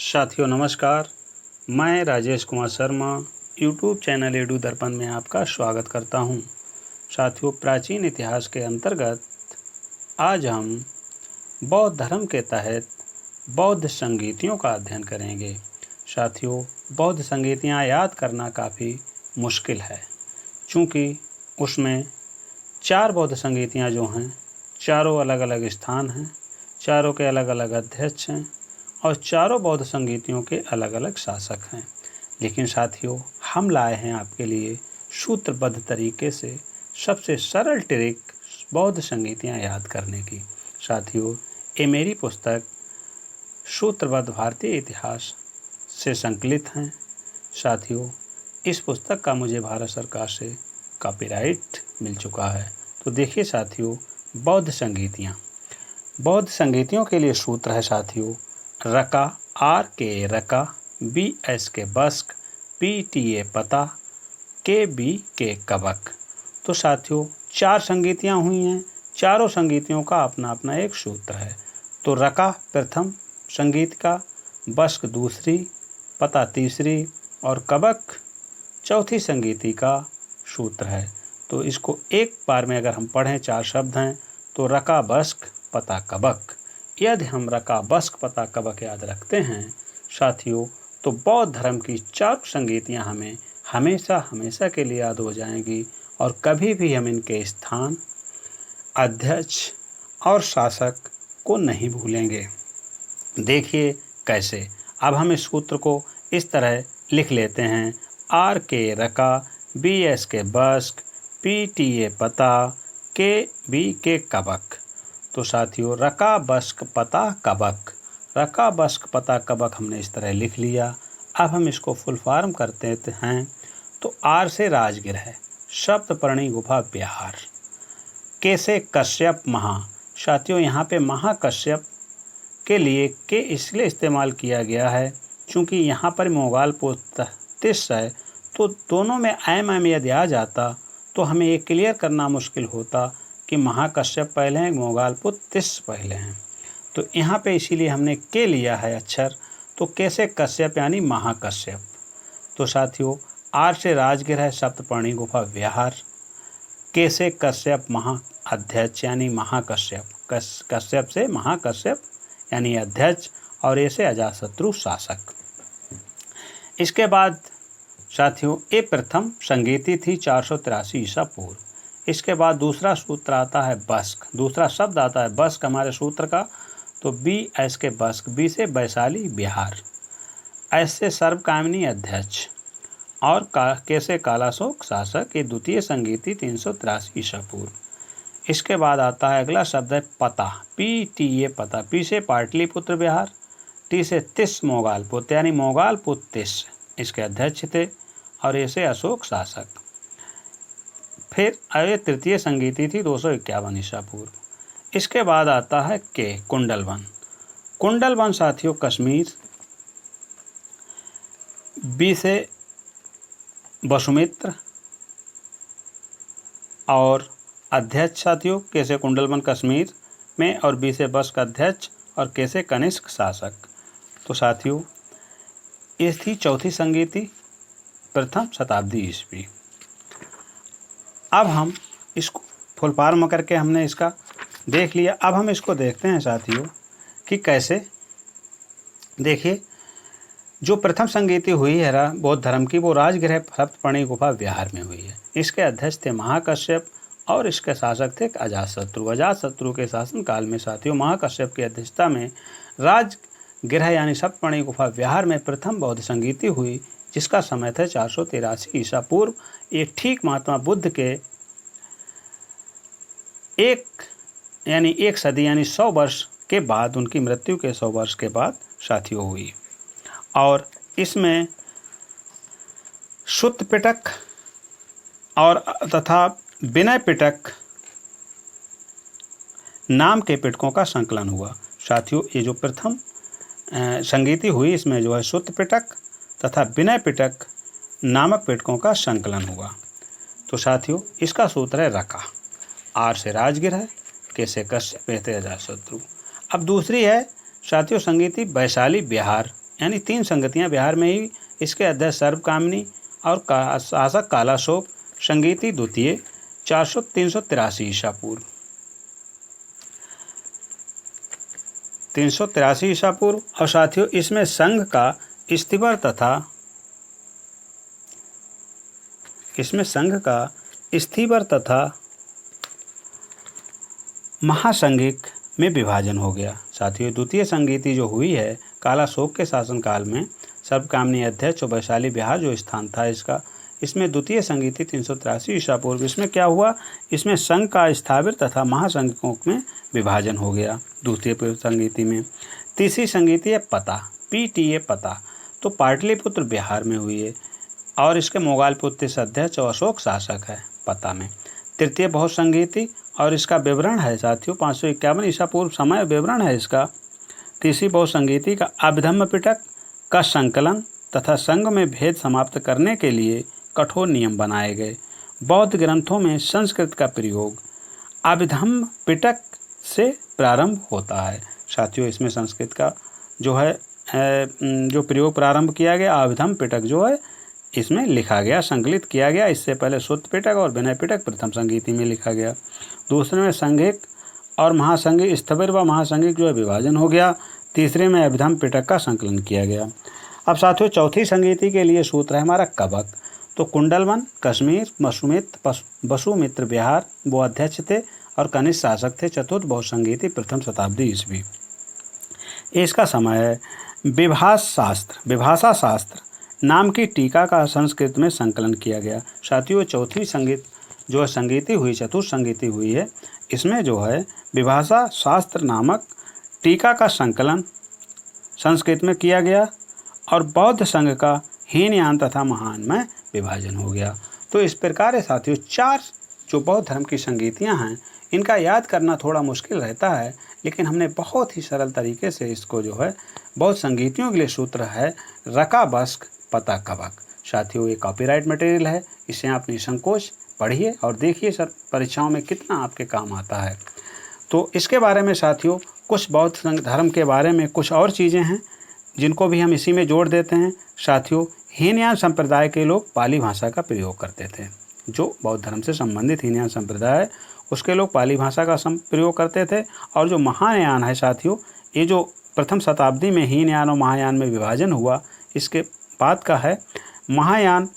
साथियों नमस्कार। मैं Rajesh Kumar Sharma YouTube channel edu दर्पण में आपका स्वागत करता हूं। साथियों, प्राचीन इतिहास के अंतर्गत आज हम बौद्ध धर्म के तहत बौद्ध संगीतियों का अध्ययन करेंगे। साथियों, बौद्ध संगीतियां याद करना काफ़ी मुश्किल है, चूँकि उसमें 4 बौद्ध संगीतियां जो हैं, चारों अलग अलग स्थान हैं, चारों के अलग अलग अध्यक्ष हैं और चारों बौद्ध संगीतियों के अलग अलग शासक हैं। लेकिन साथियों, हम लाए हैं आपके लिए सूत्रबद्ध तरीके से सबसे सरल ट्रिक बौद्ध संगीतियां याद करने की। साथियों, ये मेरी पुस्तक सूत्रबद्ध भारतीय इतिहास से संकलित हैं। साथियों, इस पुस्तक का मुझे भारत सरकार से कॉपीराइट मिल चुका है। तो देखिए साथियों, बौद्ध संगीतियों के लिए सूत्र है साथियों, रका, आर के रका, बी एस के बस्क, पी टी ए पता, के बी के कबक। तो साथियों, 4 संगीतियाँ हुई हैं, चारों संगीतियों का अपना अपना एक सूत्र है। तो रका प्रथम संगीत का, बस्क दूसरी, पता तीसरी और कबक चौथी संगीति का सूत्र है। तो इसको एक बार में अगर हम पढ़ें, 4 शब्द हैं, तो रका बस्क पता कबक। यदि हम रका बस्क पता कबक याद रखते हैं साथियों, तो बौद्ध धर्म की 4 संगीतियां हमें हमेशा हमेशा के लिए याद हो जाएंगी और कभी भी हम इनके स्थान, अध्यक्ष और शासक को नहीं भूलेंगे। देखिए कैसे। अब हम इस सूत्र को इस तरह लिख लेते हैं, आर के रका, बी एस के बस्क, पी टी ए पता, के बी के कबक। तो साथियों, रका बस्क पता कबक, रका बस्क पता कबक हमने इस तरह लिख लिया। अब हम इसको फुल फॉर्म करते हैं। तो आर से राजगिर है, सप्तपर्णी गुफा बिहार, के से कश्यप महा। साथियों, यहाँ पे महाकश्यप के लिए के इसलिए इस्तेमाल किया गया है क्योंकि यहाँ पर मोगाल पुत्र तिस है। तो दोनों में एम यदि आ जाता तो हमें ये क्लियर करना मुश्किल होता कि महाकश्यप पहले हैं, मोगाल पुत्र तिस पहले हैं। तो यहाँ पे इसीलिए हमने के लिया है अक्षर। तो के से कश्यप यानी महाकश्यप। तो साथियों, आर से राजगिर है, सप्तपर्णी गुफा बिहार, के से कश्यप महा अध्यक्ष यानी महाकश्यप, कश्यप से महाकश्यप यानी अध्यक्ष और ए से अजातशत्रु शासक। इसके बाद साथियों, ये प्रथम संगीति थी 483 ईसा पूर्व। इसके बाद दूसरा सूत्र आता है बस्क, दूसरा शब्द आता है बस्क हमारे सूत्र का। तो बी एस के बस्क, बी से वैशाली बिहार, एस से सर्वकामिनी अध्यक्ष और के से कालाशोक शासक। ये द्वितीय संगीति 383 ईसा पूर्व। इसके बाद आता है अगला शब्द है पता, पी टी ए पता, पी से पाटलिपुत्र बिहार, टी से तिस मोगाल पुत्र यानी मोगाल पुत्र तिस इसके अध्यक्ष थे और ऐसे अशोक शासक। फिर अरे तृतीय संगीति थी 251 ईसा पूर्व। इसके बाद आता है के कुंडलवन। कुंडलवन साथियों कश्मीर, बी से वसुमित्र और अध्यक्ष साथियों, के से कुंडलवन कश्मीर में और बी से बस्क अध्यक्ष और के से कनिष्क शासक। तो साथियों, ये थी चौथी संगीति प्रथम शताब्दी ईस्वी। अब हम इसको फुल फॉर्म करके हमने इसका देख लिया। अब हम इसको देखते हैं साथियों कि कैसे। देखिए, जो प्रथम संगीति हुई है बौद्ध धर्म की, वो राजगृह सप्तपर्णी गुफा बिहार में हुई है। इसके अध्यक्ष थे महाकश्यप और इसके शासक थे अजातशत्रु। अजातशत्रु के शासन काल में साथियों, महाकश्यप की अध्यक्षता में राजगृह यानी सप्तपर्णी गुफा बिहार में प्रथम बौद्ध संगीति हुई, जिसका समय था 483 ईसा पूर्व। ये ठीक महात्मा बुद्ध के एक सदी यानी 100 वर्ष के बाद, उनकी मृत्यु के 100 वर्ष के बाद साथियों हुई। और इसमें सुत्त पिटक और तथा विनय पिटक नाम के पिटकों का संकलन हुआ। साथियों, ये जो प्रथम संगीति हुई, इसमें जो है सुत्त पिटक तथा विनय पिटक नामक पिटकों का संकलन हुआ। तो साथियों, इसका सूत्र है रका, आर से राजगिर है, के से कश्यप, अजातशत्रु। अब दूसरी है साथियों संगीति वैशाली बिहार, यानी 3 संगतियाँ बिहार में ही। इसके अध्यक्ष सर्वकामिनी और शासक कालाशोक, संगीति द्वितीय 383 ईसा पूर्व। 383 ईसा पूर्व। और साथियों इसमें संघ का स्थिवर तथा महासंघिक में विभाजन हो गया। साथियों द्वितीय संगीति जो हुई है कालाशोक के शासनकाल में, सर्वकामिनी अध्यक्ष और वैशाली बिहार जो स्थान था इसका, इसमें द्वितीय संगीति 383 ईसा पूर्व। इसमें क्या हुआ, इसमें संघ का स्थावर तथा महासंघिकों में विभाजन हो गया द्वितीय संगीति में। तीसरी संगीति है पता, PTA पता, तो पाटलिपुत्र बिहार में हुई है और इसके मोगालपुत्र से अध्यक्ष और अशोक शासक है पता में। तृतीय बहुसंगीति और इसका विवरण है साथियों 551 ईसा पूर्व समय विवरण है इसका। तीसरी बहुसंगीति का अभिधम्म पिटक का संकलन तथा संघ में भेद समाप्त करने के लिए कठोर नियम बनाए गए। बौद्ध ग्रंथों में संस्कृत का प्रयोग अभिधम्म पिटक से प्रारंभ होता है। साथियों इसमें संस्कृत का जो है जो प्रयोग प्रारंभ किया गया, अभिधम्म पिटक जो है इसमें लिखा गया, संकलित किया गया। इससे पहले सुत्त पिटक और विनय पिटक प्रथम संगीति में लिखा गया। दूसरे में संघिक और महासंघिक, स्थविर व महासंघिक जो है विभाजन हो गया। तीसरे में अभिधम्म पिटक का संकलन किया गया। अब साथियों चौथी संगीति के लिए सूत्र है हमारा कबक। तो कुंडलवन कश्मीर वसुमित्र बिहार वो अध्यक्ष थे और कनिष्ठ शासक थे। चतुर्थ बहुसंगीति प्रथम शताब्दी ईस्वी। इसका समय है। विभाषा शास्त्र नाम की टीका का संस्कृत में संकलन किया गया। साथियों चौथी जो है संगीति हुई, चतुर्थ संगीति हुई है, इसमें जो है विभाषा शास्त्र नामक टीका का संकलन संस्कृत में किया गया और बौद्ध संघ का हीनयान तथा महायान में विभाजन हो गया। तो इस प्रकार साथियों 4 जो बौद्ध धर्म की संगीतियां हैं इनका याद करना थोड़ा मुश्किल रहता है, लेकिन हमने बहुत ही सरल तरीके से इसको जो है बौद्ध संगीतियों के लिए सूत्र है रका बस्क पता कबक। साथियों ये कॉपीराइट मटेरियल है, इसे आप निसंकोच पढ़िए और देखिए सर परीक्षाओं में कितना आपके काम आता है। तो इसके बारे में साथियों कुछ बौद्ध धर्म के बारे में कुछ और चीज़ें हैं जिनको भी हम इसी में जोड़ देते हैं। साथियों हीनयान संप्रदाय के लोग पाली भाषा का प्रयोग करते थे। जो बौद्ध धर्म से संबंधित हीनयान संप्रदाय है उसके लोग पाली भाषा का प्रयोग करते थे। और जो महायान है साथियों, ये जो प्रथम शताब्दी में हीनयान और महायान में विभाजन हुआ इसके बाद का है। महायान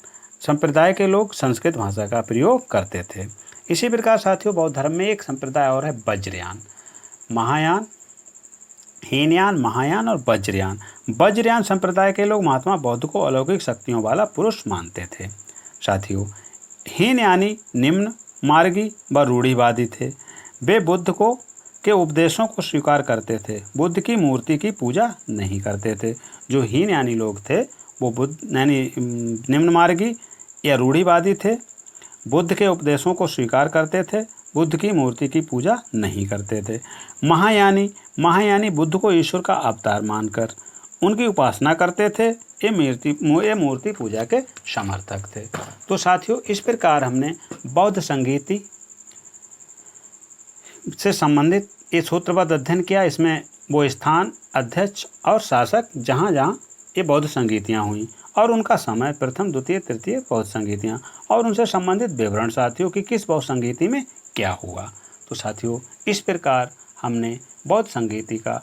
संप्रदाय के लोग संस्कृत भाषा का प्रयोग करते थे। इसी प्रकार साथियों बौद्ध धर्म में एक संप्रदाय और है वज्रयान। महायान, हीनयान, महायान और वज्रयान। वज्रयान संप्रदाय के लोग महात्मा बुद्ध को अलौकिक शक्तियों वाला पुरुष मानते थे। साथियों हीनयानी निम्न मार्गी व रूढ़िवादी थे। वे बुद्ध के उपदेशों को स्वीकार करते थे, बुद्ध की मूर्ति की पूजा नहीं करते थे। जो हीनयानी लोग थे वो बुद्ध यानी निम्न मार्गी या रूढ़िवादी थे, बुद्ध के उपदेशों को स्वीकार करते थे, बुद्ध की मूर्ति की पूजा नहीं करते थे। महायानी बुद्ध को ईश्वर का अवतार मानकर उनकी उपासना करते थे। ये मूर्ति पूजा के समर्थक थे। तो साथियों इस प्रकार हमने बौद्ध संगीति से संबंधित ये सूत्रबद्ध अध्ययन किया। इसमें वो स्थान, अध्यक्ष और शासक जहाँ जहाँ ये बौद्ध संगीतियाँ हुई और उनका समय, प्रथम द्वितीय तृतीय बौद्ध संगीतियाँ और उनसे संबंधित विवरण साथियों कि किस बौद्ध संगीति में क्या हुआ। तो साथियों इस प्रकार हमने बौद्ध संगीति का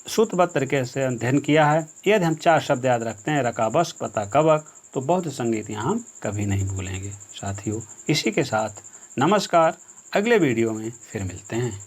सूत्रबद्ध तरीके से अध्ययन किया है। यदि हम 4 शब्द याद रखते हैं रका बस्क पता कबक, तो बौद्ध संगीतियाँ हम कभी नहीं भूलेंगे। साथियों इसी के साथ नमस्कार, अगले वीडियो में फिर मिलते हैं।